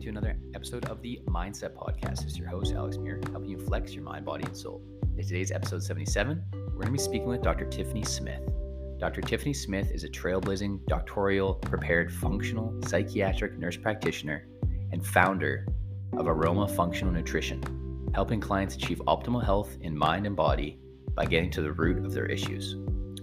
to another episode of the MindCep Podcast. This is your host, Alex Muir, helping you flex your mind, body, and soul. In today's episode 77, we're going to be speaking with Dr. Tiffany Smith. Dr. Tiffany Smith is a trailblazing, doctoral, prepared, functional, psychiatric nurse practitioner and founder of Aroma Functional Nutrition, helping clients achieve optimal health in mind and body by getting to the root of their issues.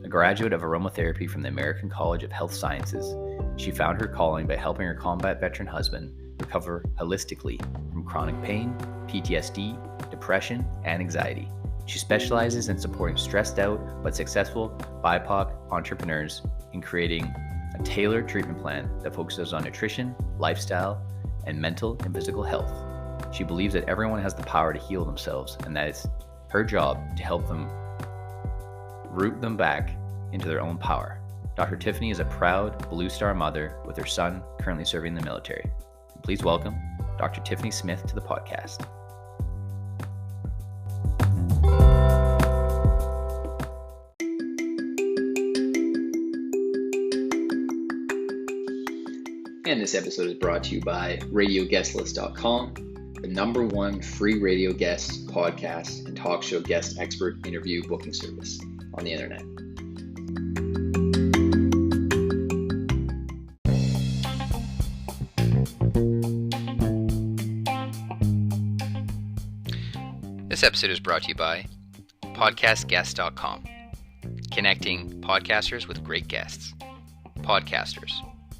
A graduate of aromatherapy from the American College of Health Sciences, she found her calling by helping her combat veteran husband recover holistically from chronic pain, PTSD, depression, and anxiety. She specializes in supporting stressed out but successful BIPOC entrepreneurs in creating a tailored treatment plan that focuses on nutrition, lifestyle, and mental and physical health. She believes that everyone has the power to heal themselves, and that it's her job to help them root them back into their own power. Dr. Tiffany is a proud Blue Star mother with her son currently serving in the military. Please welcome Dr. Tiffany Smith to the podcast. And this episode is brought to you by RadioGuestList.com, the #1 free radio guest, podcast, and talk show guest expert interview booking service on the internet. This episode is brought to you by PodcastGuest.com, connecting podcasters with great guests. Podcasters.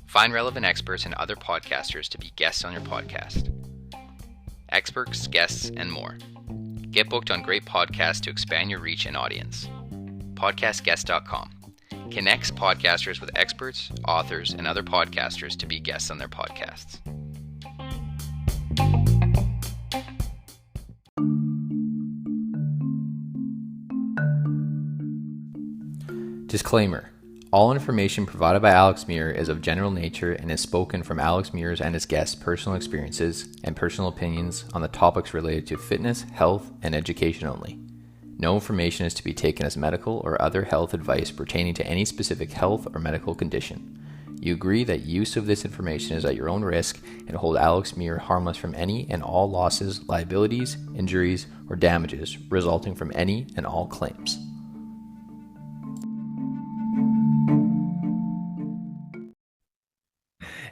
Find relevant experts and other podcasters to be guests on your podcast. Experts, guests, and more. Get booked on great podcasts to expand your reach and audience. PodcastGuest.com connects podcasters with experts, authors, and other podcasters to be guests on their podcasts. Disclaimer. All information provided by Alex Muir is of general nature and is spoken from Alex Muir's and his guests' personal experiences and personal opinions on the topics related to fitness, health, and education only. No information is to be taken as medical or other health advice pertaining to any specific health or medical condition. You agree that use of this information is at your own risk and hold Alex Muir harmless from any and all losses, liabilities, injuries, or damages resulting from any and all claims.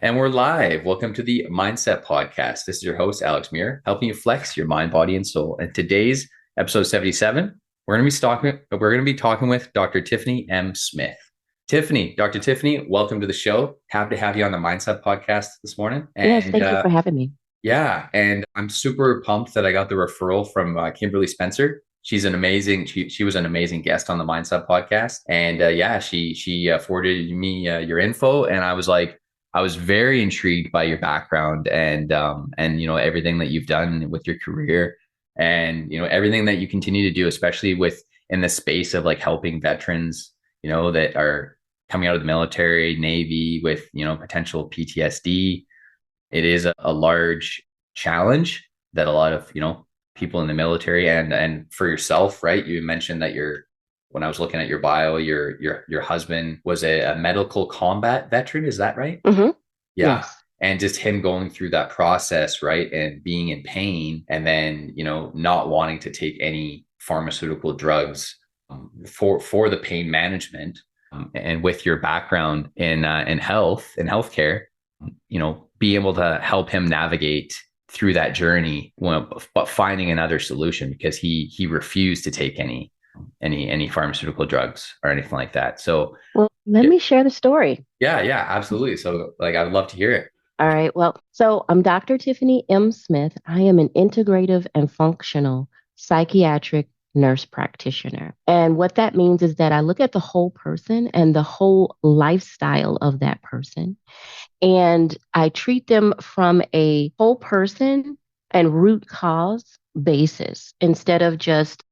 And we're live. Welcome to the MindCep Podcast. This is your host, Alex Muir, helping you flex your mind, body, and soul. And today's episode 77, we're going to be talking with Dr. Tiffany M. Smith. Dr. Tiffany, welcome to the show. Happy to have you on the MindCep Podcast this morning. Yes, thank you for having me. Yeah, and I'm super pumped that I got the referral from Kimberly Spencer. She's an amazing. She was an amazing guest on the MindCep Podcast, and she forwarded me your info, and I was very intrigued by your background and everything that you've done with your career and everything that you continue to do, especially in the space of like helping veterans that are coming out of the military, Navy with potential PTSD. It is a large challenge that a lot of people in the military and for yourself, right? You mentioned that when I was looking at your bio, your husband was a medical combat veteran. Is that right? Mm-hmm. Yeah. Yes. And just him going through that process, right? And being in pain and then, not wanting to take any pharmaceutical drugs for the pain management. And with your background in health and healthcare, be able to help him navigate through that journey, but finding another solution because he refused to take any pharmaceutical drugs or anything like that. So, well, let me share the story. Yeah, absolutely. So I would love to hear it. All right. Well, so I'm Dr. Tiffany M. Smith. I am an integrative and functional psychiatric nurse practitioner. And what that means is that I look at the whole person and the whole lifestyle of that person. And I treat them from a whole person and root cause basis instead of just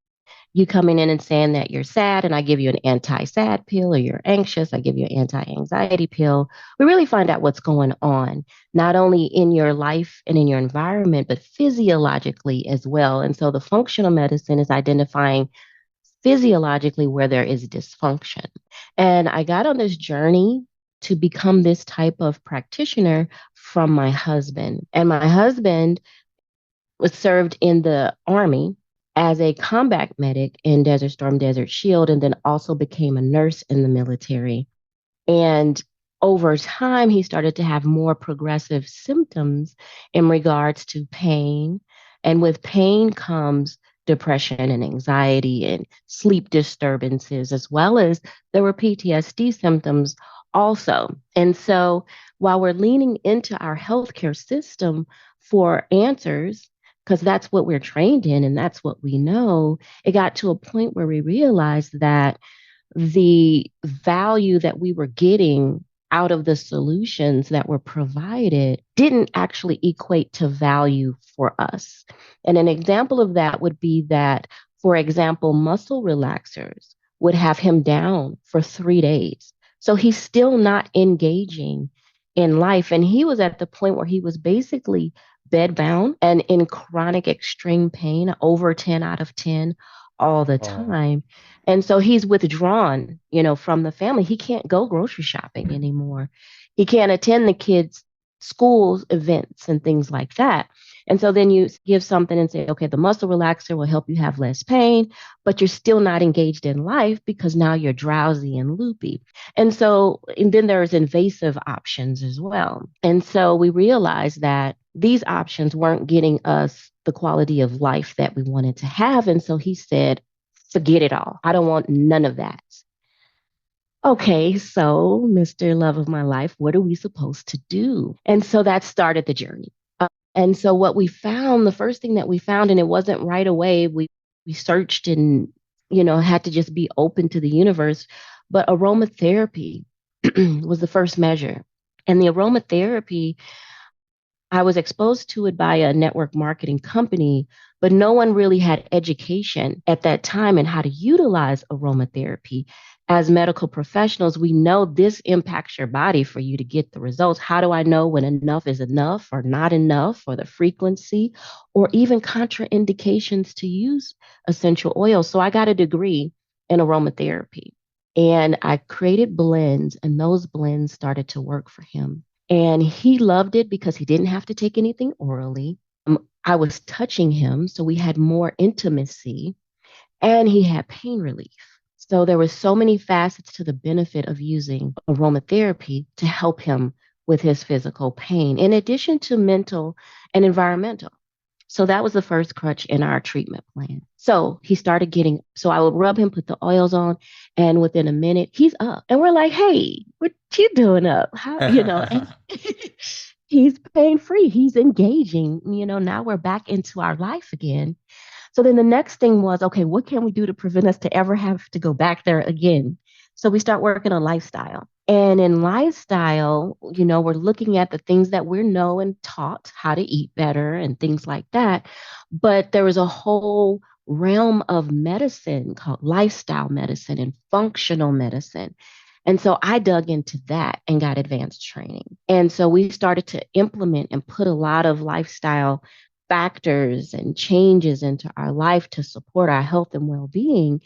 you coming in and saying that you're sad and I give you an anti-sad pill, or you're anxious, I give you an anti-anxiety pill. We really find out what's going on, not only in your life and in your environment, but physiologically as well. And so the functional medicine is identifying physiologically where there is dysfunction. And I got on this journey to become this type of practitioner from my husband. And my husband was served in the Army as a combat medic in Desert Storm, Desert Shield, and then also became a nurse in the military. And over time, he started to have more progressive symptoms in regards to pain. And with pain comes depression and anxiety and sleep disturbances, as well as there were PTSD symptoms also. And so while we're leaning into our healthcare system for answers, because that's what we're trained in and that's what we know, it got to a point where we realized that the value that we were getting out of the solutions that were provided didn't actually equate to value for us. And an example of that would be that, for example, muscle relaxers would have him down for 3 days. So he's still not engaging in life. And he was at the point where he was basically bedbound and in chronic extreme pain, over 10 out of 10 all the Oh, time. And so he's withdrawn, from the family. He can't go grocery shopping anymore. He can't attend the kids' schools events and things like that. And so then you give something and say, okay, the muscle relaxer will help you have less pain, but you're still not engaged in life because now you're drowsy and loopy. And then there's invasive options as well. And so we realized that these options weren't getting us the quality of life that we wanted to have. And so he said, forget it all. I don't want none of that. Okay, so Mr. Love of my life, what are we supposed to do? And so that started the journey. And so what we found, the first thing that we found, and it wasn't right away, we searched and, had to just be open to the universe, but aromatherapy was the first measure. And the aromatherapy, I was exposed to it by a network marketing company, but no one really had education at that time in how to utilize aromatherapy. As medical professionals, we know this impacts your body for you to get the results. How do I know when enough is enough or not enough, or the frequency, or even contraindications to use essential oils? So I got a degree in aromatherapy and I created blends, and those blends started to work for him. And he loved it because he didn't have to take anything orally. I was touching him, so we had more intimacy, and he had pain relief. So there were so many facets to the benefit of using aromatherapy to help him with his physical pain, in addition to mental and environmental. So that was the first crutch in our treatment plan. So he started so I would rub him, put the oils on, and within a minute, he's up. And we're like, hey, what you doing up? And he's pain free. He's engaging. Now we're back into our life again. So then the next thing was, okay, what can we do to prevent us to ever have to go back there again? So we start working on lifestyle. And in lifestyle, we're looking at the things that we're know and taught how to eat better and things like that. But there was a whole realm of medicine called lifestyle medicine and functional medicine. And so I dug into that and got advanced training. And so we started to implement and put a lot of lifestyle factors and changes into our life to support our health and well-being.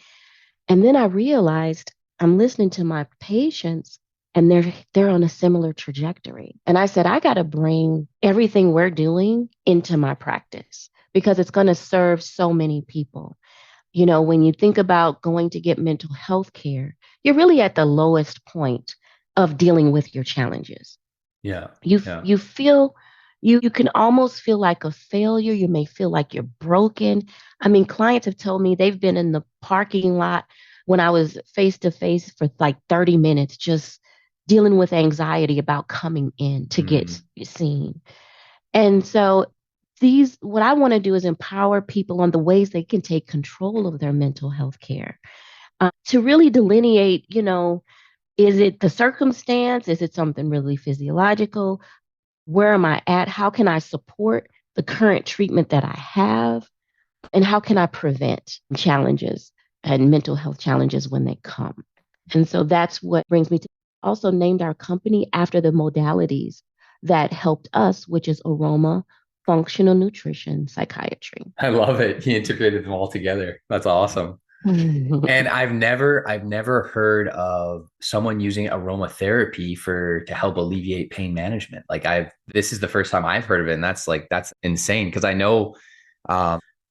And then I realized I'm listening to my patients and they're on a similar trajectory. And I said, I got to bring everything we're doing into my practice because it's going to serve so many people. When you think about going to get mental health care, you're really at the lowest point of dealing with your challenges. yeah. You Yeah. you feel you can almost feel like a failure. You may feel like you're broken. I mean, clients have told me they've been in the parking lot when I was face to face for like 30 minutes, just dealing with anxiety about coming in to get seen. And so what I want to do is empower people on the ways they can take control of their mental health care, to really delineate, is it the circumstance? Is it something really physiological? Where am I at? How can I support the current treatment that I have? And how can I prevent challenges and mental health challenges when they come? And so that's what brings me to also named our company after the modalities that helped us, which is Aroma, Functional Nutrition, Psychiatry. I love it. He integrated them all together. That's awesome. And I've never heard of someone using aromatherapy to help alleviate pain management. This is the first time I've heard of it. And that's insane. Cause I know,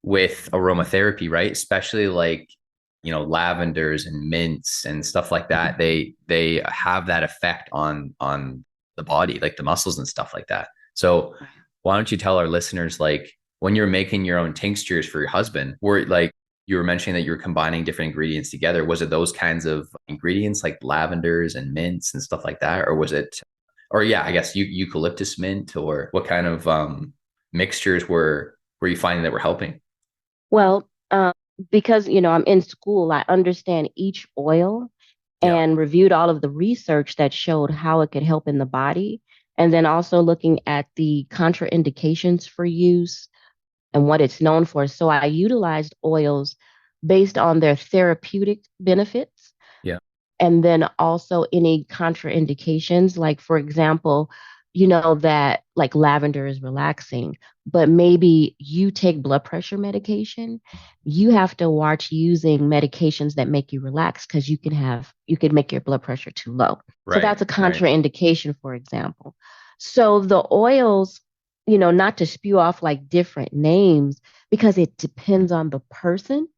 with aromatherapy, right? Especially lavenders and mints and stuff like that. They have that effect on the body, like the muscles and stuff like that. So why don't you tell our listeners, like, when you're making your own tinctures for your husband, you were mentioning that you were combining different ingredients together. Was it those kinds of ingredients like lavenders and mints and stuff like that? Or yeah, I guess eucalyptus mint, or what kind of mixtures were you finding that were helping? Well, because I'm in school, I understand each oil Yeah. and reviewed all of the research that showed how it could help in the body, and then also looking at the contraindications for use and what it's known for. So I utilized oils based on their therapeutic benefits, Yeah. and then also any contraindications. Like, for example, that like lavender is relaxing, but maybe you take blood pressure medication, you have to watch using medications that make you relax because you could make your blood pressure too low. So Right. that's a Right. contraindication, for example. So the oils, not to spew off like different names, because it depends on the person,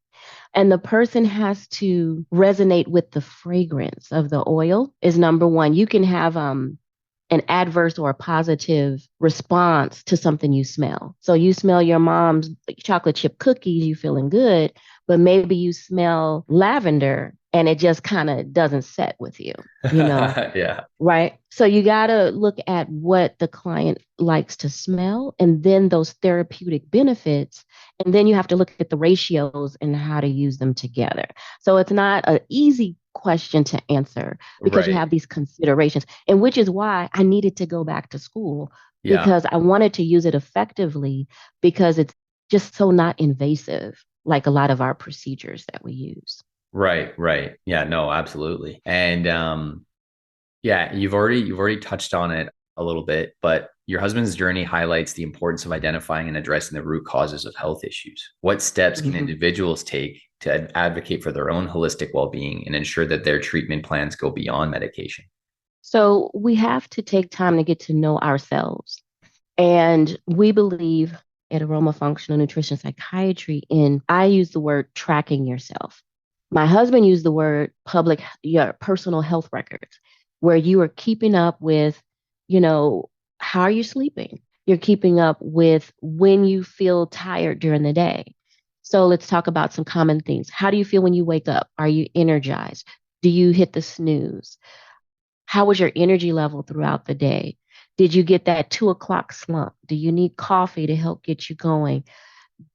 and the person has to resonate with the fragrance of the oil is number one. You can have an adverse or a positive response to something you smell. So you smell your mom's chocolate chip cookies, you feeling good, but maybe you smell lavender and it just kind of doesn't set with you, you know? Yeah. Right. So you got to look at what the client likes to smell and then those therapeutic benefits. And then you have to look at the ratios and how to use them together. So it's not an easy question to answer because you Right. have these considerations, and which is why I needed to go back to school Yeah. because I wanted to use it effectively because it's just so not invasive like a lot of our procedures that we use. Right. Right. Yeah. No, absolutely. And yeah, you've already touched on it a little bit, but your husband's journey highlights the importance of identifying and addressing the root causes of health issues. What steps can Mhm. individuals take to advocate for their own holistic well-being and ensure that their treatment plans go beyond medication? So we have to take time to get to know ourselves. And we believe at Aroma Functional Nutrition Psychiatry in, I use the word tracking yourself. My husband used the word your personal health records, where you are keeping up with, you know, how are you sleeping? You're keeping up with when you feel tired during the day. So let's talk about some common things. How do you feel when you wake up? Are you energized? Do you hit the snooze? How was your energy level throughout the day? Did you get that 2 o'clock slump? Do you need coffee to help get you going?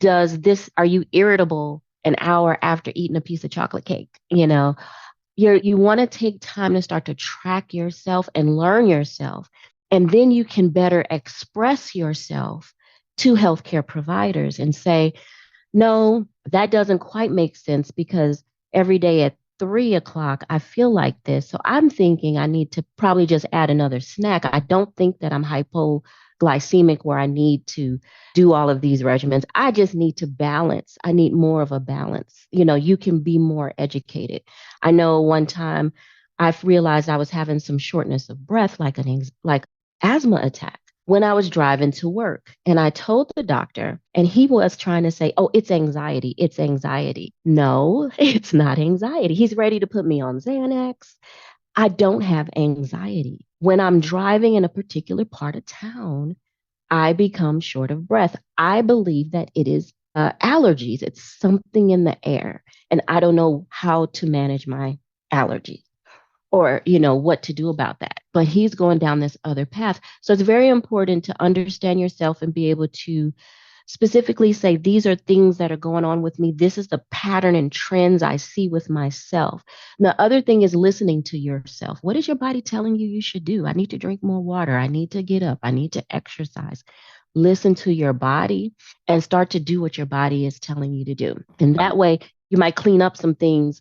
Are you irritable an hour after eating a piece of chocolate cake? You want to take time to start to track yourself and learn yourself. And then you can better express yourself to healthcare providers and say, no, that doesn't quite make sense because every day at 3 o'clock, I feel like this. So I'm thinking I need to probably just add another snack. I don't think that I'm hypoglycemic where I need to do all of these regimens. I just need to balance. I need more of a balance. You can be more educated. I know one time I've realized I was having some shortness of breath, like asthma attack when I was driving to work. And I told the doctor, and he was trying to say, oh, it's anxiety. It's anxiety. No, it's not anxiety. He's ready to put me on Xanax. I don't have anxiety. When I'm driving in a particular part of town, I become short of breath. I believe that it is allergies. It's something in the air. And I don't know how to manage my allergies or what to do about that, but he's going down this other path. So it's very important to understand yourself and be able to specifically say, these are things that are going on with me. This is the pattern and trends I see with myself. And the other thing is listening to yourself. What is your body telling you should do? I need to drink more water. I need to get up. I need to exercise. Listen to your body and start to do what your body is telling you to do. And that way you might clean up some things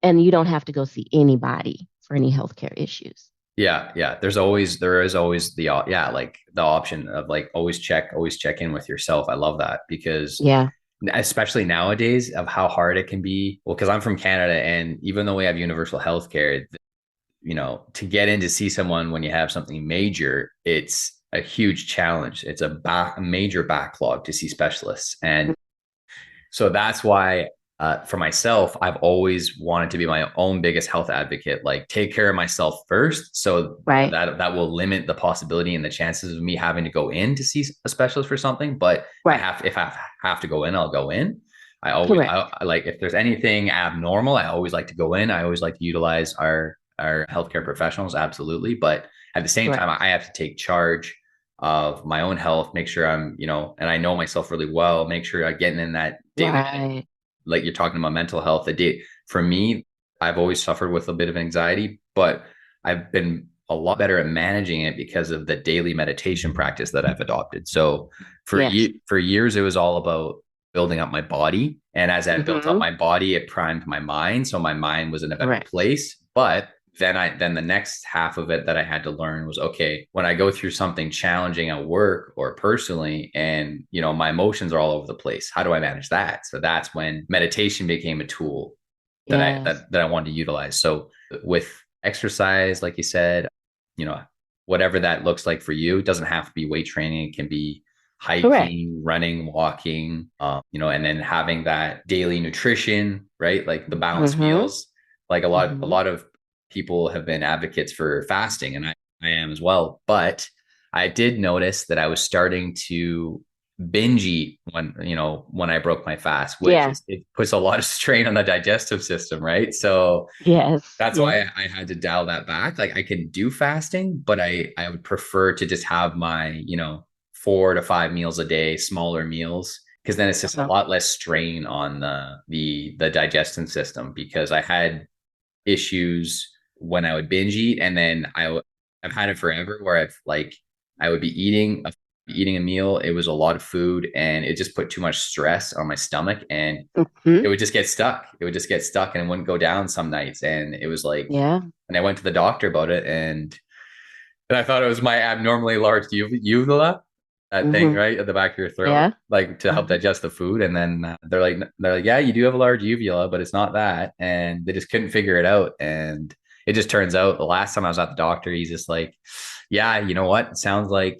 and you don't have to go see anybody for any healthcare issues. Yeah, yeah. There is always like the option of like always check in with yourself. I love that because Yeah. especially nowadays, of how hard it can be. Well, because I'm from Canada, and even though we have universal healthcare, to get in to see someone when you have something major, it's a huge challenge. It's a major backlog to see specialists. And so that's why, for myself, I've always wanted to be my own biggest health advocate, like take care of myself first. So Right. that will limit the possibility and the chances of me having to go in to see a specialist for something. But Right. if I have to go in, I'll go in. Correct. I like, if there's anything abnormal, I always like to go in. I always like to utilize our healthcare professionals. Absolutely. But at the same Correct. time, I have to take charge of my own health, make sure I'm, and I know myself really well, make sure I'm getting in that daily, Right. like you're talking about mental health. For me, I've always suffered with a bit of anxiety, but I've been a lot better at managing it because of the daily meditation practice that I've adopted. So Yes. for years, it was all about building up my body. And as I built up Mm-hmm. my body, it primed my mind. So my mind was in a better Correct. place. But then the next half of it that I had to learn was, okay, when I go through something challenging at work or personally, and my emotions are all over the place, how do I manage that? So that's when meditation became a tool that I Yes. that I wanted to utilize. So with exercise, like you said, you know, whatever that looks like for you, it doesn't have to be weight training. It can be Correct. hiking, running, walking, and then having that daily nutrition, right? Like the balanced Mm-hmm. meals. Like a Mm-hmm. lot of people have been advocates for fasting, and I am as well. But I did notice that I was starting to binge eat when I broke my fast, which Yeah. is, it puts a lot of strain on the digestive system, right? So Yes. that's Yes. why I had to dial that back. Like I can do fasting, but I would prefer to just have my 4 to 5 meals a day, smaller meals, because then it's just a Uh-huh. lot less strain on the digestion system. Because I had issues when I would binge eat, and then I've had it forever where I would be eating a meal. It was a lot of food, and it just put too much stress on my stomach, and Mm-hmm. it would just get stuck. It would just get stuck, and it wouldn't go down some nights. And it was like, Yeah. and I went to the doctor about it, and I thought it was my abnormally large uvula, that thing Mm-hmm. right at the back of your throat, Yeah. like to help Uh-huh. digest the food. And then they're like, yeah, you do have a large uvula, but it's not that. And they just couldn't figure it out. And it just turns out the last time I was at the doctor, he's just like, yeah, you know what? It sounds like,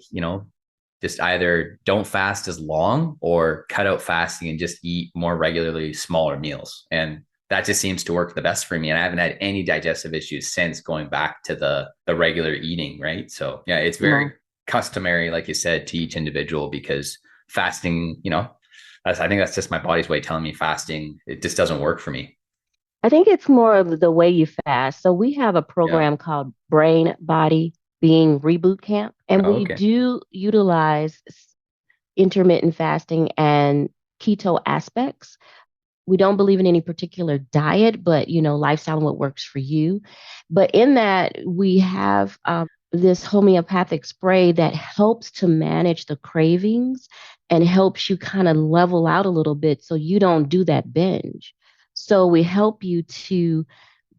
just either don't fast as long or cut out fasting and just eat more regularly, smaller meals. And that just seems to work the best for me. And I haven't had any digestive issues since going back to the regular eating, right? So yeah, it's very Well, customary, like you said, to each individual, because fasting, I think that's just my body's way telling me fasting, it just doesn't work for me. I think it's more of the way you fast. So we have a Yeah. program called Brain Body Being Reboot Camp, and Oh, we okay. do utilize intermittent fasting and keto aspects. We don't believe in any particular diet, but lifestyle and what works for you. But in that, we have this homeopathic spray that helps to manage the cravings and helps you kind of level out a little bit so you don't do that binge. So we help you to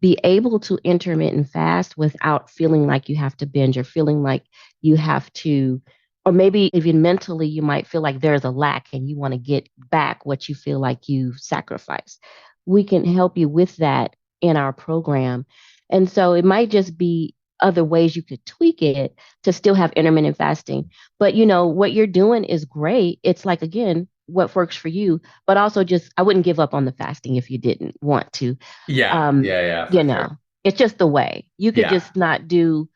be able to intermittent fast without feeling like you have to binge or feeling like you have to, or maybe even mentally, you might feel like there's a lack and you want to get back what you feel like you sacrificed. We can help you with that in our program. And so it might just be other ways you could tweak it to still have intermittent fasting. But what you're doing is great. It's like, again, what works for you, but also just, I wouldn't give up on the fasting if you didn't want to. Yeah. um, Yeah. Yeah. you For know, sure. it's just the way. You could Yeah. just not do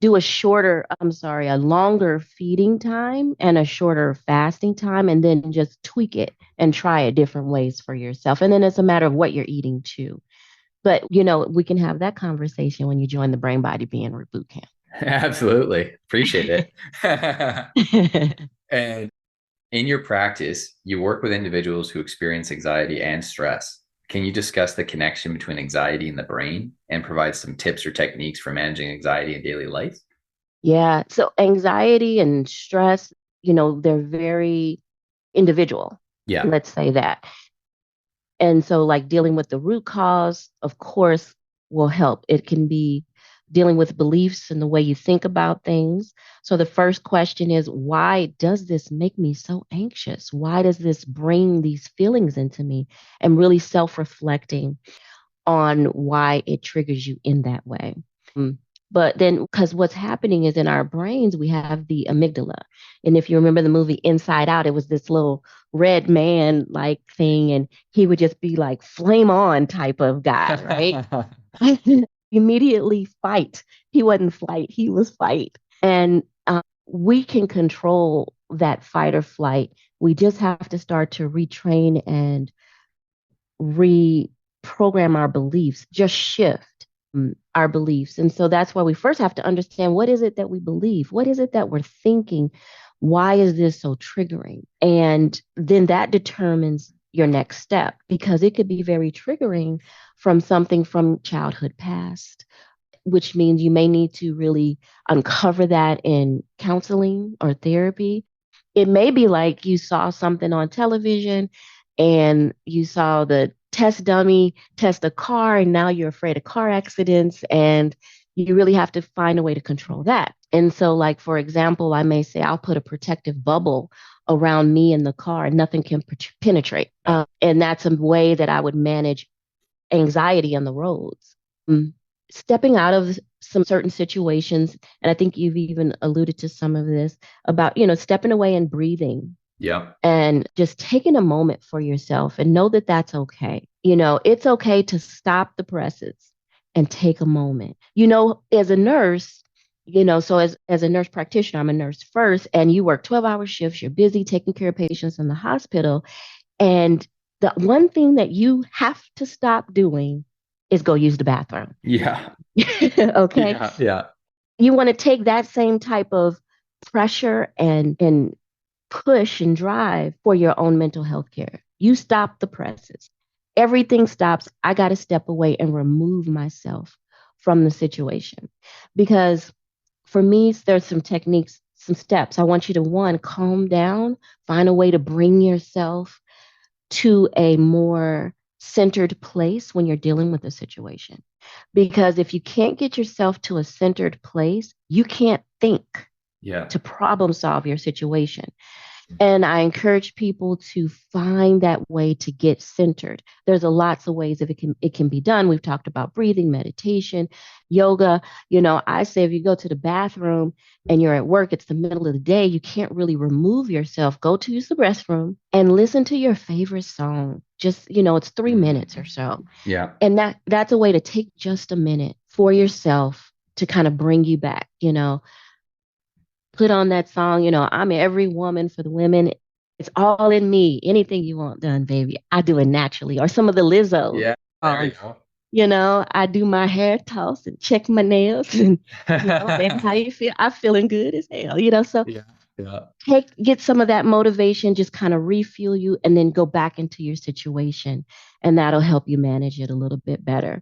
a shorter, I'm sorry, a longer feeding time and a shorter fasting time, and then just tweak it and try it different ways for yourself. And then it's a matter of what you're eating too. But we can have that conversation when you join the Brain Body Being Reboot Absolutely. Appreciate Camp. it. And in your practice, you work with individuals who experience anxiety and stress. Can you discuss the connection between anxiety and the brain and provide some tips or techniques for managing anxiety in daily life? Yeah. So anxiety and stress, they're very individual. Yeah. Let's say that. And so, like, dealing with the root cause, of course, will help. It can be dealing with beliefs and the way you think about things. So the first question is, why does this make me so anxious? Why does this bring these feelings into me? And really self-reflecting on why it triggers you in that way. Mm. But then, because what's happening is in our brains, we have the amygdala. And if you remember the movie Inside Out, it was this little red man like thing, and he would just be like flame on type of guy, right? Immediately fight. He wasn't flight, he was fight. And we can control that fight or flight. We just have to start to retrain and reprogram our beliefs, just shift our beliefs. And so that's why we first have to understand, what is it that we believe? What is it that we're thinking? Why is this so triggering? And then that determines your next step, because it could be very triggering from something from childhood past, which means you may need to really uncover that in counseling or therapy. It may be like you saw something on television and you saw the test dummy test a car, and now you're afraid of car accidents, and you really have to find a way to control that. And so, like, for example, I may say, I'll put a protective bubble around me in the car and nothing can penetrate. And that's a way that I would manage anxiety on the roads. Stepping out of some certain situations, and I think you've even alluded to some of this about, stepping away and breathing. Yeah. And just taking a moment for yourself and know that that's okay. It's okay to stop the presses and take a moment. As a nurse, so as a nurse practitioner, I'm a nurse first, and you work 12-hour shifts, you're busy taking care of patients in the hospital. And the one thing that you have to stop doing is go use the bathroom. Yeah. Okay. Yeah. You want to take that same type of pressure and push and drive for your own mental health care. You stop the presses. Everything stops. I got to step away and remove myself from the situation. Because for me, there's some techniques, some steps. I want you to, one, calm down, find a way to bring yourself to a more centered place when you're dealing with a situation. Because if you can't get yourself to a centered place, you can't think to problem solve your situation. And I encourage people to find that way to get centered. There's lots of ways that it can be done. We've talked about breathing, meditation, yoga. I say if you go to the bathroom and you're at work, it's the middle of the day, you can't really remove yourself. Go to use the restroom and listen to your favorite song. Just, it's 3 minutes or so. Yeah. And that's a way to take just a minute for yourself to kind of bring you back, Put on that song, I'm every woman for the women. It's all in me. Anything you want done, baby. I do it naturally. Or some of the Lizzo. Yeah. There you go. I do my hair toss and check my nails. And, baby, how you feel? I'm feeling good as hell, So get some of that motivation, just kind of refuel you, and then go back into your situation. And that'll help you manage it a little bit better.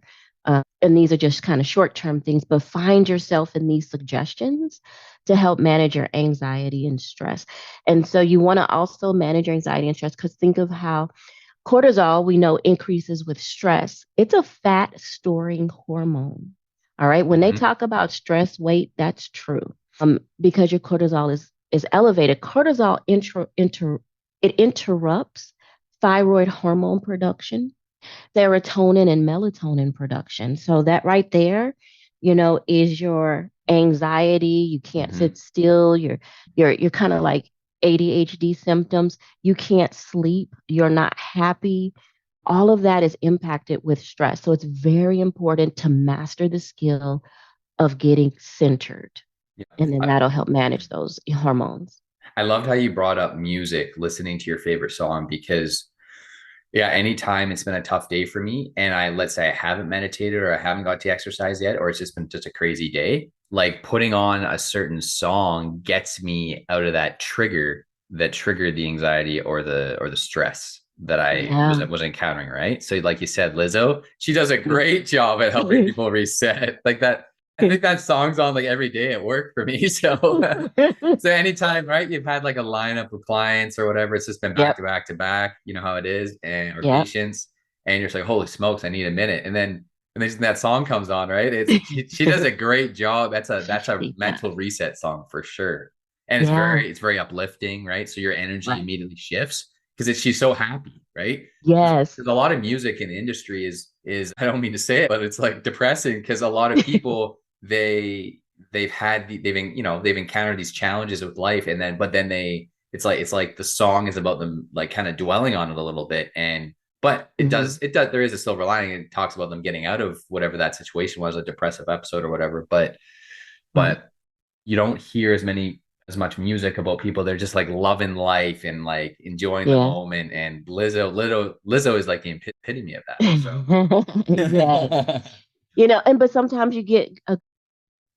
And these are just kind of short-term things, but find yourself in these suggestions to help manage your anxiety and stress. And so you want to also manage your anxiety and stress, because think of how cortisol, we know, increases with stress. It's a fat storing hormone. All right. When they talk about stress weight, that's true. Because your cortisol is elevated. Cortisol it interrupts thyroid hormone production, serotonin and melatonin production. So that right there, is your anxiety. You can't sit still. You're kind of like ADHD symptoms. You can't sleep. You're not happy. All of that is impacted with stress. So it's very important to master the skill of getting centered. Yeah. And then that'll help manage those hormones. I loved how you brought up music, listening to your favorite song, because anytime it's been a tough day for me and let's say I haven't meditated or I haven't got to exercise yet, or it's just been just a crazy day, like putting on a certain song gets me out of that trigger that triggered the anxiety or the stress that I was encountering. Right. So like you said, Lizzo, she does a great job at helping people reset like that. I think that song's on like every day at work for me. So anytime, right, you've had like a lineup of clients or whatever, it's just been back to back to back, you know how it is, or patients, and you're just like, holy smokes, I need a minute. And then and then that song comes on, right? She does a great job. That's a She mental does. reset song for sure. And Yeah. it's very uplifting, right? So your energy Right. immediately shifts because she's so happy, right? Yes. There's a lot of music in the industry is I don't mean to say it, but it's like depressing because a lot of people they've encountered these challenges with life, and then but then it's like the song is about them like kind of dwelling on it a little bit, and but Hmm. it does there is a silver lining. It talks about them getting out of whatever that situation was, a depressive episode or whatever, Right. but you don't hear as much music about people. They're just like loving life and like enjoying the Yeah. moment. And Lizzo is like the epitome of that. So Yes. And but sometimes you get a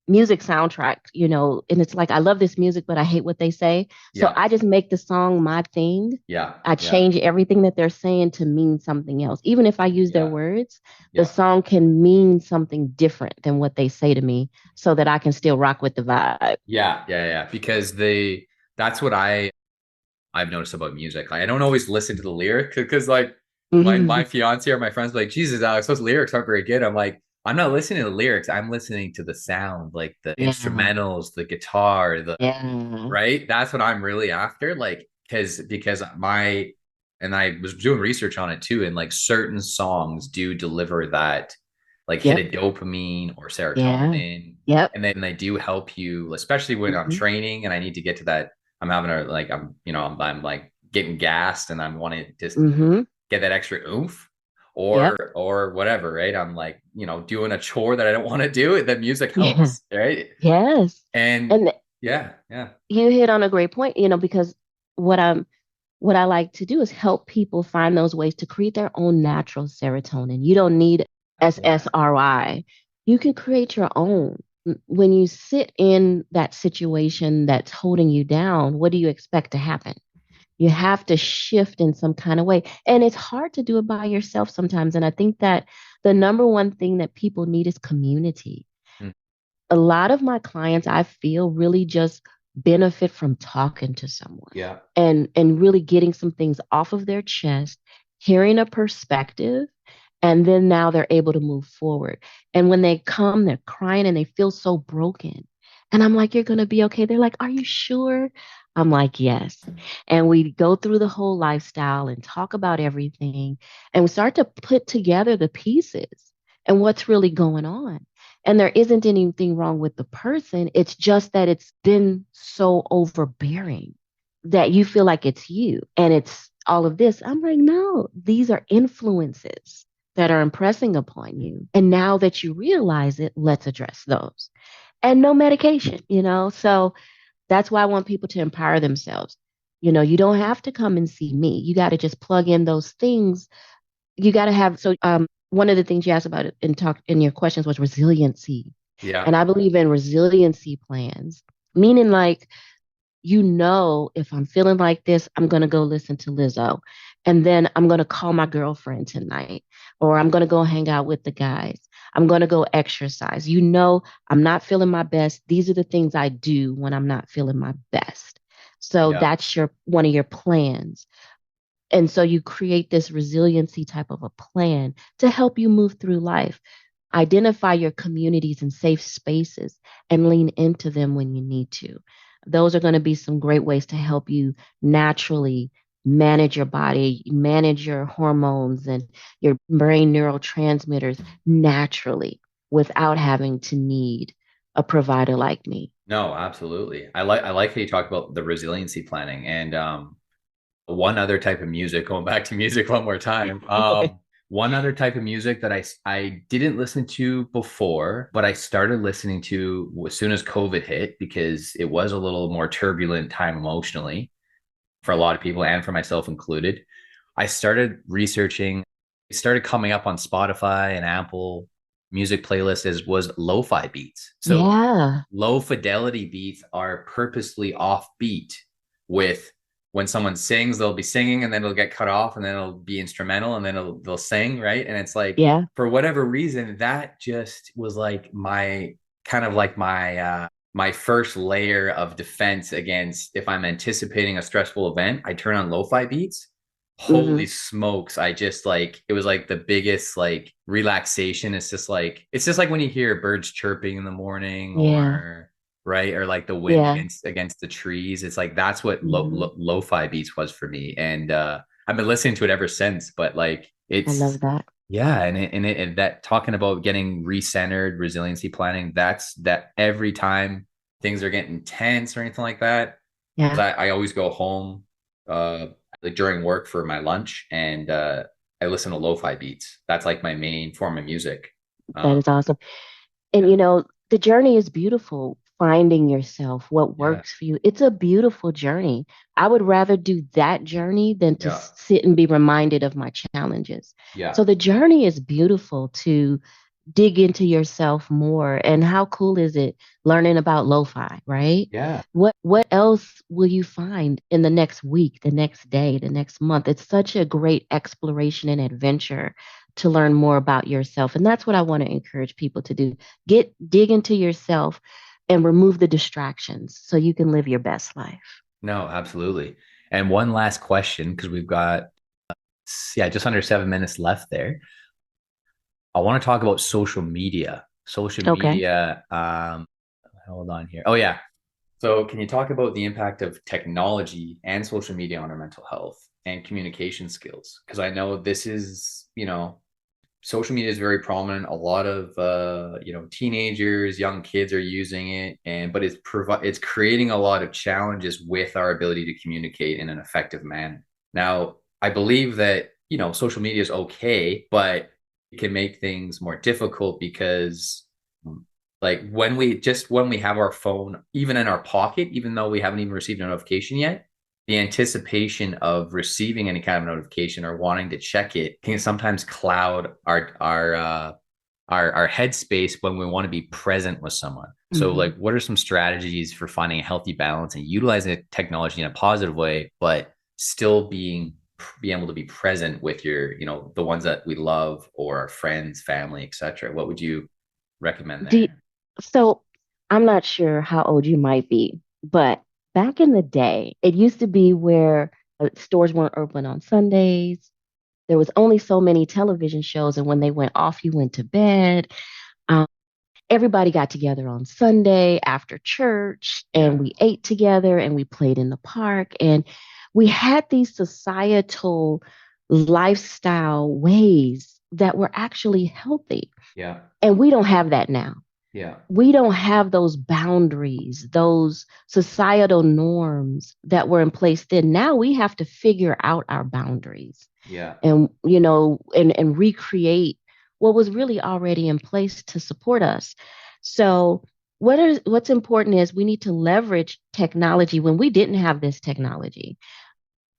music soundtrack, and it's like, I love this music, but I hate what they say. So yeah, I just make the song my thing. yeah, I yeah, change everything that they're saying to mean something else. Even if I use their yeah, words, the yeah, song can mean something different than what they say to me so that I can still rock with the vibe. yeah. Because that's what I've noticed about music. Like, I don't always listen to the lyric because like my Mhm. fiance or my friends are like, Jesus, Alex, those lyrics aren't very good. I'm like, I'm not listening to the lyrics. I'm listening to the sound, like the Yeah. instrumentals, the guitar, the Yeah. right. That's what I'm really after. Like, because and I was doing research on it too, and like certain songs do deliver that like hit Yep. of dopamine or Yeah. serotonin, Yep. and then they do help you, especially when I'm Hmm. training and I need to get to that. I'm having a like I'm like getting gassed and I'm wanting to just Hmm. get that extra oomph Yep. or whatever, right? I'm like, doing a chore that I don't want to do. The music Yeah. helps, right? Yes. And And yeah, yeah, you hit on a great point, because what I'm what I like to do is help people find those ways to create their own natural serotonin. You don't need yeah, SSRI. You can create your own. When you sit in that situation that's holding you down, what do you expect to happen? You have to shift in some kind of way. And it's hard to do it by yourself sometimes. And I think that the number one thing that people need is community. mm, A lot of my clients, I feel, really just benefit from talking to someone yeah, and really getting some things off of their chest, hearing a perspective, and then now they're able to move forward. And when they come, they're crying and they feel so broken. And I'm like, you're going to be okay. They're like, are you sure? I'm like, yes. And we go through the whole lifestyle and talk about everything. And we start to put together the pieces and what's really going on. And there isn't anything wrong with the person. It's just that it's been so overbearing that you feel like it's you and it's all of this. I'm like, no, these are influences that are impressing upon you. And now that you realize it, let's address those. And no medication. So that's why I want people to empower themselves. You don't have to come and see me. You got to just plug in those things. You got to have, so one of the things you asked about it and talked in your questions was resiliency. yeah, And I believe in resiliency plans, meaning like, if I'm feeling like this, I'm going to go listen to Lizzo. And then I'm going to call my girlfriend tonight, or I'm going to go hang out with the guys. I'm going to go exercise. I'm not feeling my best. These are the things I do when I'm not feeling my best. So yeah, that's one of your plans. And so you create this resiliency type of a plan to help you move through life. Identify your communities and safe spaces and lean into them when you need to. Those are going to be some great ways to help you naturally manage your body, manage your hormones and your brain neurotransmitters naturally without having to need a provider like me. no, absolutely. I like how you talk about the resiliency planning and one other type of music. Going back to music one more time. One other type of music that I didn't listen to before, but I started listening to as soon as COVID hit because it was a little more turbulent time emotionally for a lot of people and for myself included. I started researching, it started coming up on Spotify and Apple music playlists as was lo-fi beats. So Yeah. low fidelity beats are purposely off beat with when someone sings, they'll be singing and then it'll get cut off and then it'll be instrumental and then they'll sing, right? And it's like Yeah. for whatever reason, that just was like my first layer of defense against if I'm anticipating a stressful event, I turn on lo-fi beats. holy Hmm. smokes, I just like it was like the biggest like relaxation. It's just like when you hear birds chirping in the morning, Yeah. or right, or like the wind Yeah. against the trees. It's like that's what Hmm. lo-fi beats was for me. And I've been listening to it ever since. But like I it's love that. yeah, and that talking about getting recentered, resiliency planning, that every time things are getting tense or anything like that, because Yeah. I always go home uh like during work for my lunch, and I listen to lo-fi beats. That's like my main form of music. That Um is awesome. And yeah, the journey is beautiful. Finding yourself, what yeah, works for you. It's a beautiful journey. I would rather do that journey than to yeah, sit and be reminded of my challenges. yeah, So the journey is beautiful to dig into yourself more. And how cool is it learning about lo-fi, right? yeah. What else will you find in the next week, the next day, the next month? It's such a great exploration and adventure to learn more about yourself. And that's what I want to encourage people to do. Dig into yourself and remove the distractions so you can live your best life. No, absolutely. And one last question, because we've got yeah, just under 7 minutes left there. I want to talk about social media. Social Okay. media. Hold on here. Oh yeah. So can you talk about the impact of technology and social media on our mental health and communication skills? Because I know this is, social media is very prominent. A lot of teenagers, young kids are using it, and but it's creating a lot of challenges with our ability to communicate in an effective manner. Now, I believe that, social media is okay, but it can make things more difficult because like when we have our phone even in our pocket, even though we haven't even received a notification yet, the anticipation of receiving any kind of notification or wanting to check it can sometimes cloud our headspace when we want to be present with someone. So Hmm. like what are some strategies for finding a healthy balance and utilizing technology in a positive way, but still be able to be present with your, the ones that we love, or our friends, family, etc.? What would you recommend Do, there? so I'm not sure how old you might be, but back in the day, it used to be where stores weren't open on Sundays. There was only so many television shows, and when they went off, you went to bed. Um, Everybody got together on Sunday after church, and Yeah. we ate together, and we played in the park, and we had these societal lifestyle ways that were actually healthy. Yeah. And we don't have that now. Yeah. We don't have those boundaries, those societal norms that were in place then. Now we have to figure out our boundaries Yeah. and, and recreate what was really already in place to support us. So what's important is we need to leverage technology when we didn't have this technology.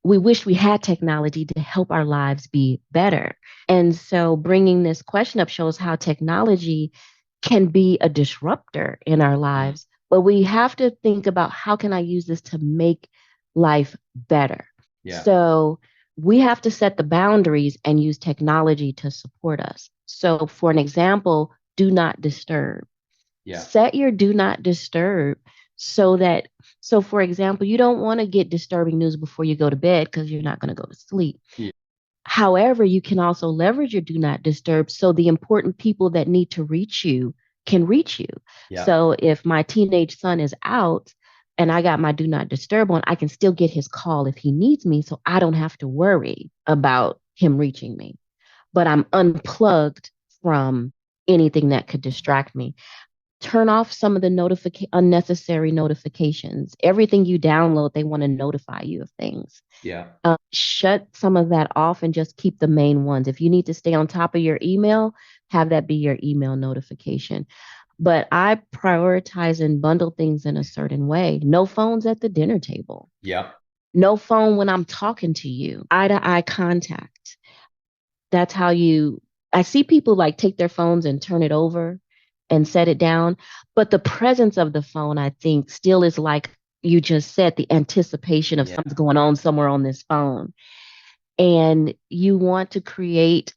We wish we had technology to help our lives be better. And so bringing this question up shows how technology can be a disruptor in our Mm. lives, but we have to think about how can I use this to make life better? Yeah. So we have to set the boundaries and use technology to support us. So for an example, do not disturb. Yeah. Set your do not disturb so that so for example, you don't want to get disturbing news before you go to bed because you're not going to go to sleep. Yeah. However, you can also leverage your do not disturb so the important people that need to reach you can reach you. Yeah. So if my teenage son is out and I got my do not disturb on, I can still get his call if he needs me, so I don't have to worry about him reaching me. But I'm unplugged from anything that could distract me. Turn off some of the unnecessary notifications. Everything you download, they want to notify you of things. Yeah. Shut some of that off and just keep the main ones. If you need to stay on top of your email, have that be your email notification. But I prioritize and bundle things in a certain way. No phones at the dinner table. Yeah. No phone when I'm talking to you. Eye to eye contact. That's how I see people like take their phones and turn it over and set it down. But the presence of the phone, I think, still is like you just said, the anticipation of Yeah. something's going on somewhere on this phone. And you want to create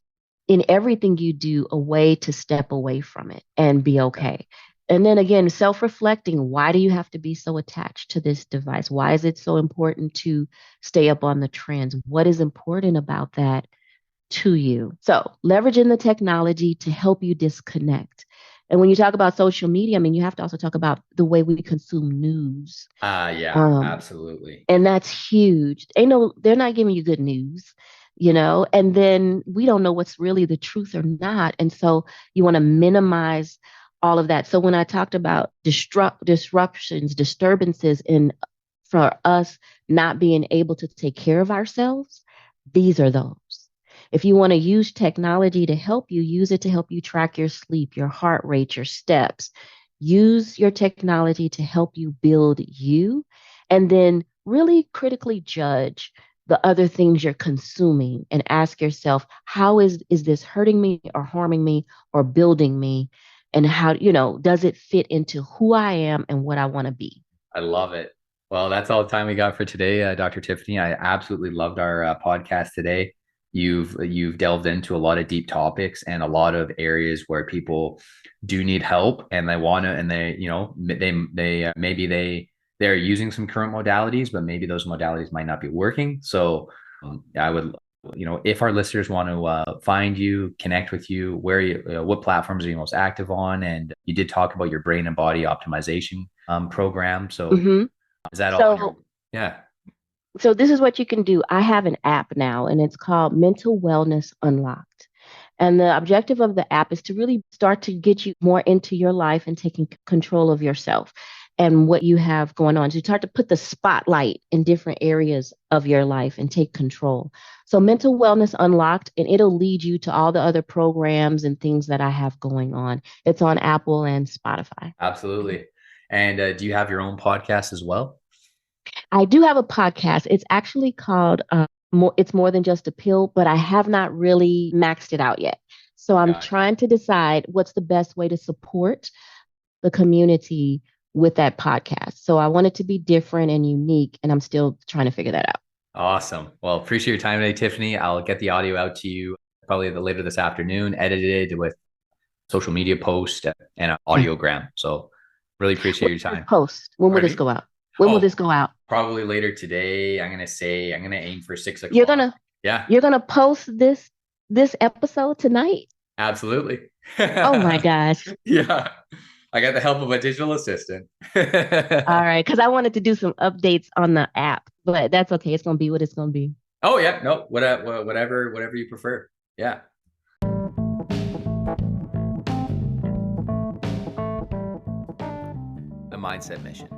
in everything you do a way to step away from it and be Yeah. okay. And then again, self-reflecting, why do you have to be so attached to this device? Why is it so important to stay up on the trends? What is important about that to you? So, leveraging the technology to help you disconnect. And when you talk about social media, I mean, you have to also talk about the way we consume news. Yeah, absolutely. And that's huge. They're not giving you good news, and then we don't know what's really the truth or not. And so you want to minimize all of that. So when I talked about disruptions, disturbances for us not being able to take care of ourselves, these are those. If you want to use technology to help you, use it to help you track your sleep, your heart rate, your steps. Use your technology to help you build you, and then really critically judge the other things you're consuming and ask yourself, how is this hurting me or harming me or building me? And how, does it fit into who I am and what I want to be? I love it. Well, that's all the time we got for today, Dr. Tiffany. I absolutely loved our podcast today. You've delved into a lot of deep topics and a lot of areas where people do need help, and they want to, and they're using some current modalities, but maybe those modalities might not be working. So I would, if our listeners want to find you, connect with you, what platforms are you most active on? And you did talk about your brain and body optimization program. So is that all? Yeah. So this is what you can do. I have an app now, and it's called Mental Wellness Unlocked. And the objective of the app is to really start to get you more into your life and taking control of yourself and what you have going on. So you start to put the spotlight in different areas of your life and take control. So Mental Wellness Unlocked, and it'll lead you to all the other programs and things that I have going on. It's on Apple and Spotify. Absolutely. And do you have your own podcast as well? I do have a podcast. It's actually called It's More Than Just a Pill, but I have not really maxed it out yet. So I'm trying to decide what's the best way to support the community with that podcast. So I want it to be different and unique, and I'm still trying to figure that out. Awesome. Well, appreciate your time today, Tiffany. I'll get the audio out to you probably later this afternoon, edited with social media post and an audiogram. So really appreciate your time. When will this go out? When will this go out? Probably later today. I'm gonna aim for 6 o'clock. You're gonna post this episode tonight? Absolutely. Oh my gosh. Yeah. I got the help of a digital assistant. All right, because I wanted to do some updates on the app, but that's okay. It's gonna be what it's gonna be. Oh yeah, no, whatever you prefer. Yeah. The MindCep mission.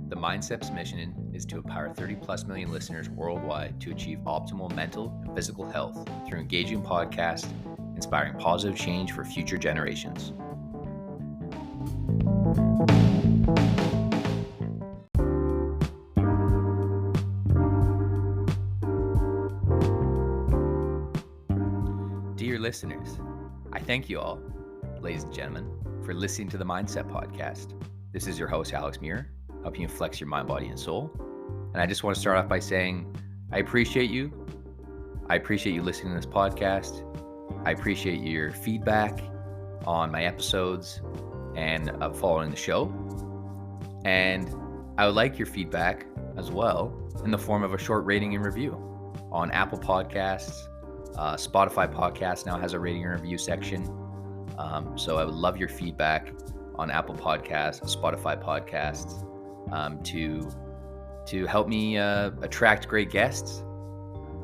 The MindCep's mission is to empower 30+ million listeners worldwide to achieve optimal mental and physical health through engaging podcasts, inspiring positive change for future generations. Dear listeners, I thank you all, ladies and gentlemen, for listening to the MindCep Podcast. This is your host, Alex Muir, helping you flex your mind, body, and soul. And I just want to start off by saying, I appreciate you. I appreciate you listening to this podcast. I appreciate your feedback on my episodes and following the show. And I would like your feedback as well in the form of a short rating and review on Apple Podcasts. Spotify Podcast now has a rating and review section. So I would love your feedback on Apple Podcasts, Spotify Podcasts, to help me attract great guests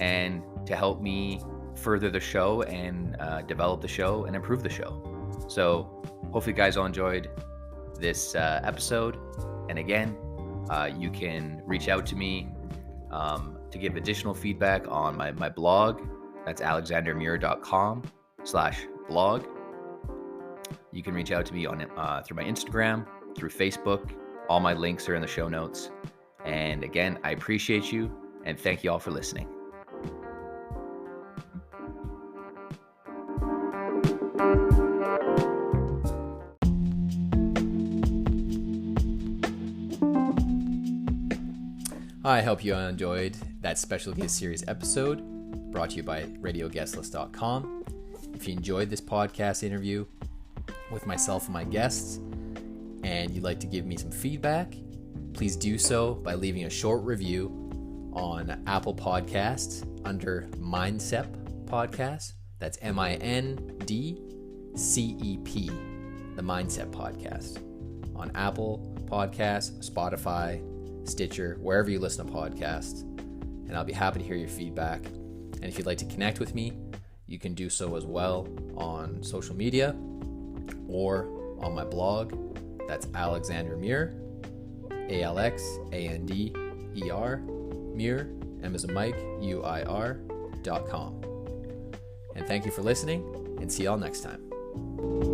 and to help me further the show and develop the show and improve the show. So hopefully you guys all enjoyed this episode. And again, you can reach out to me to give additional feedback on my blog. That's alexandermuir.com/blog. You can reach out to me on through my Instagram, through Facebook. All my links are in the show notes. And again, I appreciate you and thank you all for listening. I hope you enjoyed that special guest series episode brought to you by radioguestlist.com. If you enjoyed this podcast interview with myself and my guests, and and you'd like to give me some feedback, please do so by leaving a short review on Apple Podcasts under MindCep Podcast. That's MindCep, the MindCep Podcast. On Apple Podcasts, Spotify, Stitcher, wherever you listen to podcasts. And I'll be happy to hear your feedback. And if you'd like to connect with me, you can do so as well on social media or on my blog. That's Alexander Muir, ALXANDER, Muir, M as in Mike, UIR.com. And thank you for listening, and see y'all next time.